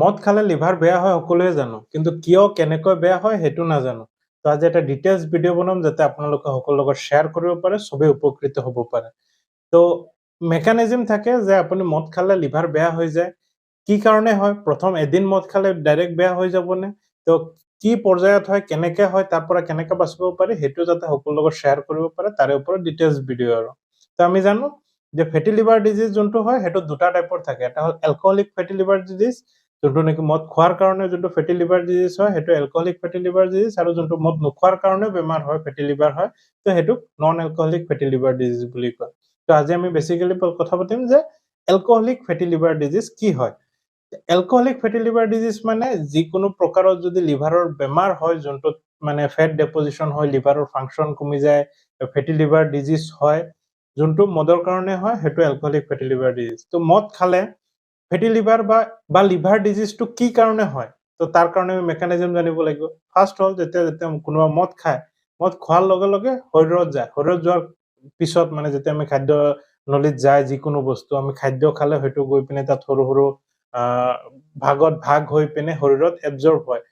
মদ খালে লিভাৰ বেয়া হয় সকলোৱে জানো, কিন্তু কিয় কেনেকৈ বেয়া হয় সেইটো নাজানো। তো আজি এটা ডিটেইলছ ভিডিঅ' বনাম যাতে আপোনালোকে সকলোৰ লগত শ্বেয়াৰ কৰিব পাৰে, চবেই উপকৃত হ'ব পাৰে। তো মেকানিজম থাকে যে আপুনি মদ খালে লিভাৰ বেয়া হৈ যায়। কি কাৰণে হয়? প্ৰথম এদিন মদ খালে ডাইৰেক্ট বেয়া হৈ যাবনে? তো কি পৰ্যায়ত হয়, কেনেকে হয়, তাৰ পৰা কেনেকে বাচিব পাৰি সেইটো যাতে সকলোৰ লগত শ্বেয়াৰ কৰিব পাৰে তাৰে ওপৰত ডিটেইলছ ভিডিঅ' আৰু। তো আমি জানো যে ফেটি লিভাৰ ডিজিজ যোনটো হয় সেইটো দুটা টাইপৰ থাকে। এটা হ'ল এলকহলিক ফেটি লিভাৰ ডিজিজ, যোনটো নেকি মদ খোৱাৰ কাৰণে যোনটো ফেটি লিভাৰ ডিজিজ হয় সেইটো এলকহলিক ফেটি লিভাৰ ডিজিজ, আৰু যোনটো মদ নোখোৱাৰ কাৰণে বেমাৰ হয় ফেটি লিভাৰ হয় তো সেইটোক নন এলকহলিক ফেটি লিভাৰ ডিজিজ বুলি কয়। তো আজি আমি বেসিক্যালি কথা পাতিম যে এলকহলিক ফেটি লিভাৰ ডিজিজ কি হয়। এলকহলিক ফেটি লিভাৰ ডিজিজ মানে যিকোনো প্ৰকাৰৰ যদি লিভাৰৰ বেমাৰ হয় যোনটোত মানে ফেট ডেপজিশ্যন হয়, লিভাৰৰ ফাংচন কমি যায়, ফেটি লিভাৰ ডিজিজ হয়, যোনটো মদৰ কাৰণে হয় সেইটো এলকহলিক ফেটি লিভাৰ ডিজিজ। তো মদ খালে ফেটি লিভাৰ বা লিভাৰ ডিজিজটো কি কাৰণে হয়, তো তাৰ কাৰণে আমি মেকানিজম জানিব লাগিব। ফাৰ্ষ্ট হ'ল যেতিয়া কোনোবা মদ খায়, মদ খোৱাৰ লগে লগে শৰীৰত যায়, শৰীৰত যোৱাৰ পিছত মানে যেতিয়া আমি খাদ্য নলীত যায় যিকোনো বস্তু, আমি খাদ্য খালে হয়তো গৈ পিনে তাত সৰু সৰু ভাগত ভাগ হৈ পিনে শৰীৰত এবজৰ্ব হয়।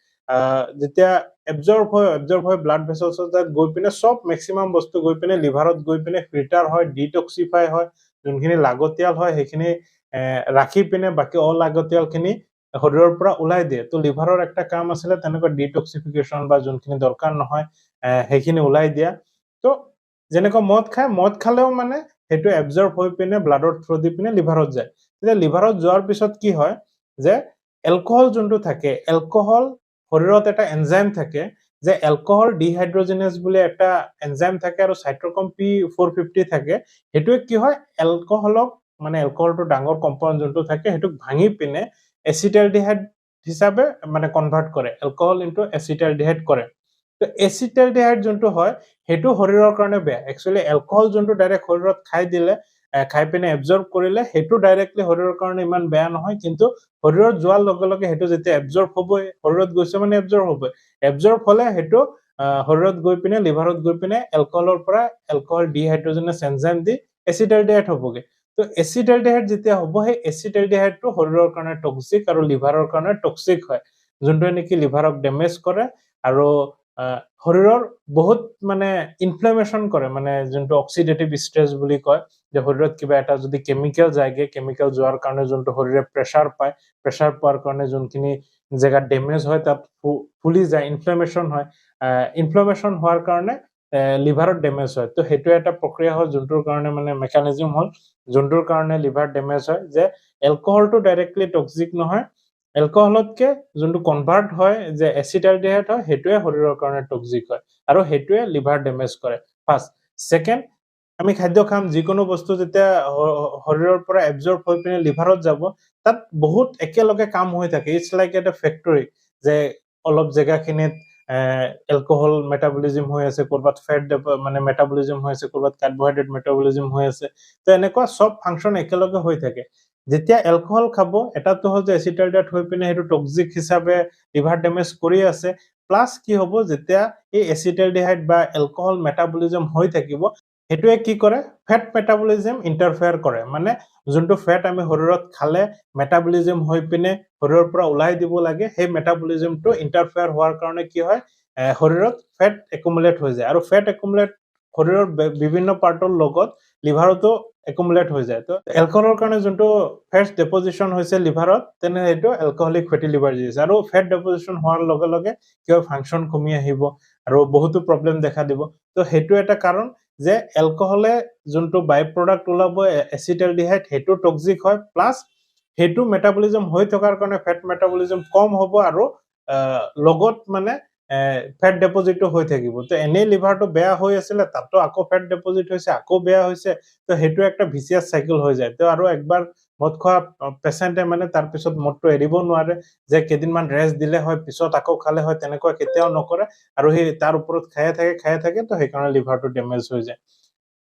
যেতিয়া এবজৰ্ব হয় ব্লাড ভেচেলছত তাত গৈ পিনে চব মেক্সিমাম বস্তু গৈ পিনে লিভাৰত গৈ পিনে ফিল্টাৰ হয়, ডিটক্সিফাই হয়, যোনখিনি লাগতিয়াল হয় সেইখিনি ৰাখি পিনে বাকি অলাগতিয়ালখিনি শৰীৰৰ পৰা ওলাই দিয়ে। তো লিভাৰৰ একটা কাম আছিলে তেনেকুৱা ডিটক্সিফিকেশ্যন বা যোনখিনি দৰকাৰ নহয় সেইখিনি ওলাই দিয়া। তো যেনেকুৱা মদ খালেও মানে সেইটো এবজৰ্ব হৈ পিনে ব্লাডৰ থ্ৰু দি পিনে লিভাৰত যায়। তেতিয়া লিভাৰত যোৱাৰ পিছত কি হয় যে এলকহল যোনটো থাকে, এলকহল শৰীৰত এটা এনজাইম থাকে যে এলকহল ডিহাইড্ৰজেনেজ বুলি একটা এনজাইম থাকে আৰু সাইটোক্ৰম P450 থাকে। সেইটোৱে কি হয় এলকহলক মানে এলকহলটো ডাঙৰ কম্পাউণ্ড যোনটো থাকে সেইটোক ভাঙি পিনে এচিটালডিহাইড হিচাপে মানে কনভাৰ্ট কৰে, এলকহল ইনটু এচিটালডিহাইড কৰে। তো এচিটালডিহাইড যোনটো হয় সেইটো শৰীৰৰ কাৰণে বেয়া। একচুৱেলি এলকহল যোনটো ডাইৰেক্ট শৰীৰত খাই দিলে, খাই পিনে এবজৰ্ব কৰিলে সেইটো ডাইৰেক্টলি শৰীৰৰ কাৰণে ইমান বেয়া নহয়, কিন্তু শৰীৰত যোৱাৰ লগে লগে সেইটো যেতিয়া এবজৰ্ব হ'বই, শৰীৰত গৈছে মানে এবজৰ্ব হ'বই, এবজৰ্ব হ'লে সেইটো শৰীৰত গৈ পিনে লিভাৰত গৈ পিনে এলকহলৰ পৰা এলকহল ডিহাইড্ৰজেনেজ এনজাইম দি এচিটালডিহাইড হ'বগে। তো এচিটালডিহাইড যেতিয়া হ'ব সেই এচিটালডিহাইডটো শৰীৰৰ কাৰণে টক্সিক আৰু লিভাৰৰ কাৰণে টক্সিক হয়, যোনটোৱে নেকি লিভাৰক ডেমেজ কৰে আৰু শৰীৰৰ বহুত মানে ইনফ্লেমেশ্যন কৰে, মানে যোনটো অক্সিডেটিভ ষ্ট্ৰেছ বুলি কয়, যে শৰীৰত কিবা এটা যদি কেমিকেল যায়গে, কেমিকেল যোৱাৰ কাৰণে যোনটো শৰীৰে প্ৰেছাৰ পায়, প্ৰেছাৰ পোৱাৰ কাৰণে যোনখিনি জেগাত ডেমেজ হয় তাত ফুলি যায়, ইনফ্লেমেশ্যন হয়, ইনফ্লেমেশ্যন হোৱাৰ কাৰণে লিভাৰত ডেমেজ হয়। তো সেইটো এটা প্ৰক্ৰিয়া হয় যোনটোৰ কাৰণে মানে মেকানিজম হ'ল যোনটোৰ কাৰণে লিভাৰ ডেমেজ হয়, যে এলকহলটো ডাইৰেক্টলি টক্সিক নহয়, এলকহলতকে যোনটো কনভাৰ্ট হয় যে এচিটালডিহাইড হয় সেইটোৱে শৰীৰৰ কাৰণে টক্সিক হয় আৰু সেইটোৱে লিভাৰ ডেমেজ কৰে। ফাৰ্ষ্ট। ছেকেণ্ড, আমি খাদ্য খাম, যিকোনো বস্তু যেতিয়া শৰীৰৰ পৰা এবজৰ্ব হৈ পিনে লিভাৰত যাব তাত বহুত একেলগে কাম হৈ থাকে, ইটছ লাইক এটা ফেক্টৰী, যে অলপ জেগাখিনিত এলকহল মেটাবলিজিম হৈ আছে, ক'ৰবাত ফেট মানে মেটাবলিজিম হৈ আছে, ক'ৰবাত কাৰ্বহাইড্ৰেট মেটাবলিজিম হৈ আছে। তো এনেকুৱা চব ফাংচন একেলগে হৈ থাকে। যেতিয়া এলকহল খাব, এটাতো হ'ল যে এচিটালডিহাইড হৈ পিনে সেইটো টক্সিক হিচাপে লিভাৰ ডেমেজ কৰি আছে, প্লাছ কি হ'ব যেতিয়া এই এচিটালডিহাইড বা এলকহল মেটাবলিজিম হৈ থাকিব সেইটোৱে কি কৰে ফেট মেটাবলিজিম ইণ্টাৰফেয়াৰ কৰে, মানে যোনটো ফেট আমি শৰীৰত খালে মেটাবলিজিম হৈ পিনে শৰীৰৰ পৰা ওলাই দিব লাগে সেই মেটাবলিজিমটো ইণ্টাৰফেয়াৰ হোৱাৰ কাৰণে কি হয় শৰীৰত ফেট একুমুলেট হৈ যায়, আৰু ফেট একুমুলেট শৰীৰৰ বিভিন্ন পাৰ্টৰ লগত লিভাৰতো একুমুলেট হৈ যায়। তো এলকহলৰ কাৰণে যোনটো ফেট ডেপজিশ্যন হৈছে লিভাৰত, তেনে সেইটো এলকহলিক ফেটি লিভাৰ ডিজিজ, আৰু ফেট ডেপজিশ্যন হোৱাৰ লগে লগে কি হয় ফাংচন কমি আহিব আৰু বহুতো প্ৰব্লেম দেখা দিব। তো সেইটো এটা কাৰণ যে এলকহলে যোনটো বাই প্ৰডাক্ট ওলাব এচিটালডিহাইড সেইটো টক্সিক হয়, প্লাছ সেইটো মেটাবলিজম হৈ থকাৰ কাৰণে ফেট মেটাবলিজম কম হ'ব আৰু লগত মানে ফেট ডেপজিটো হৈ থাকিব। তো এনেই লিভাৰটো বেয়া হৈ আছিলে তাতো আকৌ ফেট ডেপজিট হৈছে, আকৌ বেয়া হৈছে, তো সেইটো একটা ভিচিয়াছ চাইকেল হৈ যায়। তো আৰু একবাৰ মদ খোৱা পেচেণ্টে মানে তাৰপিছত মদটো এৰিব নোৱাৰে, যে কেইদিনমান ৰেষ্ট দিলে হয় পিছত আকৌ খালে হয়, তেনেকুৱা কেতিয়াও নকৰে আৰু সেই তাৰ ওপৰত খায়ে থাকে, তো সেইকাৰণে লিভাৰটো ডেমেজ হৈ যায়।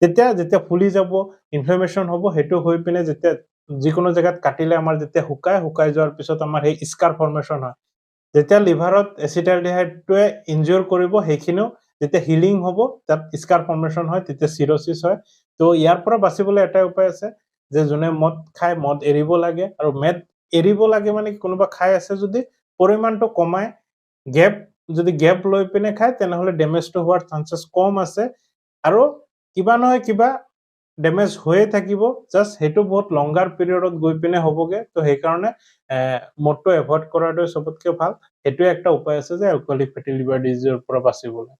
যেতিয়া ফুলি যাব, ইনফ্লেমেশ্যন হ'ব, সেইটো হৈ পিনে যেতিয়া যিকোনো জেগাত কাটিলে আমাৰ যেতিয়া শুকাই যোৱাৰ পিছত আমাৰ সেই স্কাৰ ফৰ্মেশ্যন হয়, যেতিয়া লিভাৰত এচিটালডিহাইডটোৱে ইনজিউৰ কৰিব সেইখিনিও যেতিয়া হিলিং হ'ব তাত স্কাৰ ফৰ্মেশ্যন হয়, তেতিয়া চিৰচিছ হয়। তো ইয়াৰ পৰা বাচিবলৈ এটাই উপায় আছে যে যোনে মদ খায় মদ এৰিব লাগে, আৰু এৰিব লাগে মানে কোনোবা খাই আছে যদি পৰিমাণটো কমাই যদি গেপ লৈ পিনে খায় তেনেহ'লে ডেমেজটো হোৱাৰ চান্সেছ কম আছে আৰু কিবা নহয় কিবা ডেমেজ হৈয়ে থাকিব জাষ্ট সেইটো বহুত লংগাৰ পিৰিয়ডত গৈ পিনে হ'বগে তো সেইকাৰণে মদটো এভইড কৰাটোৱে চবতকে ভাল সেইটোৱে একটা উপায় আছে যে এলকহলিক ফেটি লিভাৰ ডিজিজৰ পৰা বাচিবলৈ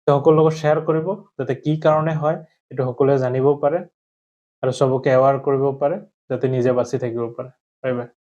তো সকলোৰ লগত শ্বেয়াৰ কৰিব যাতে কি কাৰণে হয় এইটো সকলোৱে জানিব পাৰে আৰু চবকে এৱাৰ কৰিব পাৰে যাতে নিজে বাচি থাকিব পাৰে বাই বাই